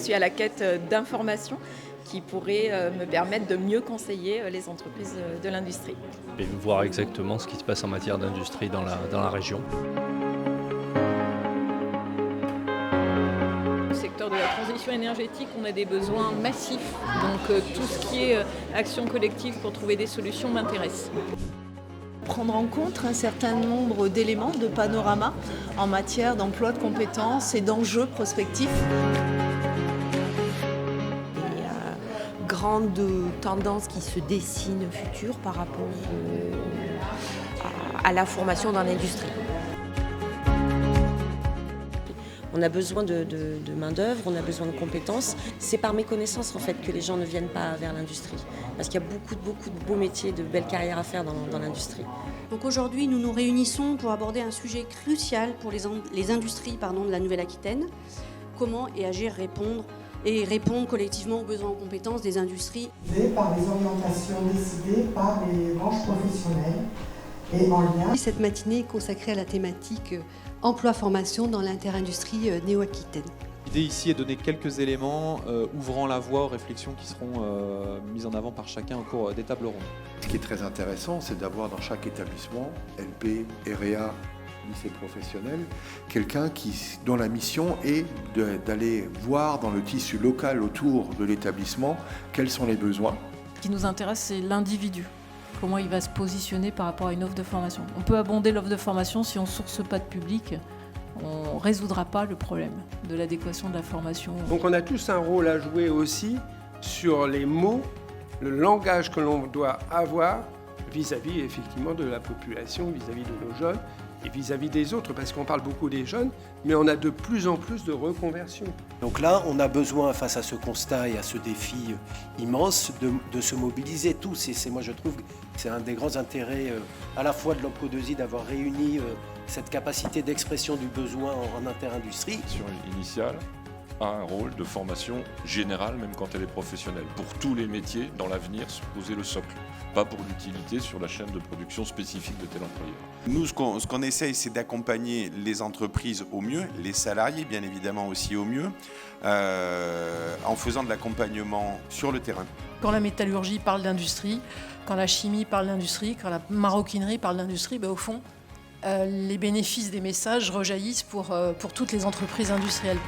suis à la quête d'informations qui pourraient me permettre de mieux conseiller les entreprises de l'industrie. Et voir exactement ce qui se passe en matière d'industrie dans la région. Au secteur de la transition énergétique, on a des besoins massifs. Donc tout ce qui est action collective pour trouver des solutions m'intéresse. Prendre en compte un certain nombre d'éléments de panorama en matière d'emploi de compétences et d'enjeux prospectifs. Grande tendance qui se dessine future par rapport à la formation dans l'industrie. On a besoin de main-d'œuvre, on a besoin de compétences. C'est par méconnaissance en fait que les gens ne viennent pas vers l'industrie. Parce qu'il y a beaucoup de beaux métiers, de belles carrières à faire dans l'industrie. Donc aujourd'hui, nous nous réunissons pour aborder un sujet crucial pour les industries de la Nouvelle-Aquitaine. Comment et agir, répondre collectivement aux besoins en compétences des industries. Par les orientations décidées par les branches professionnelles et en lien. Cette matinée est consacrée à la thématique emploi-formation dans l'interindustrie néo-aquitaine. L'idée ici est de donner quelques éléments ouvrant la voie aux réflexions qui seront mises en avant par chacun au cours des tables rondes. Ce qui est très intéressant, c'est d'avoir dans chaque établissement, LP, REA, lycée professionnel, quelqu'un dont la mission est d'aller voir dans le tissu local autour de l'établissement quels sont les besoins. Ce qui nous intéresse, c'est l'individu. Comment il va se positionner par rapport à une offre de formation. On peut abonder l'offre de formation si on ne source pas de public. On ne résoudra pas le problème de l'adéquation de la formation. Donc on a tous un rôle à jouer aussi sur les mots, le langage que l'on doit avoir vis-à-vis effectivement de la population, vis-à-vis de nos jeunes et vis-à-vis des autres, parce qu'on parle beaucoup des jeunes, mais on a de plus en plus de reconversions. Donc là, on a besoin, face à ce constat et à ce défi immense, de se mobiliser tous. Et moi, je trouve que c'est un des grands intérêts à la fois de l'Empro2I d'avoir réuni cette capacité d'expression du besoin en interindustrie. Sur l'initiale a un rôle de formation générale, même quand elle est professionnelle. Pour tous les métiers, dans l'avenir, se poser le socle. Pas pour l'utilité sur la chaîne de production spécifique de tel employeur. Nous, ce qu'on essaye, c'est d'accompagner les entreprises au mieux, les salariés bien évidemment aussi au mieux, en faisant de l'accompagnement sur le terrain. Quand la métallurgie parle d'industrie, quand la chimie parle d'industrie, quand la maroquinerie parle d'industrie, au fond, les bénéfices des messages rejaillissent pour toutes les entreprises industrielles.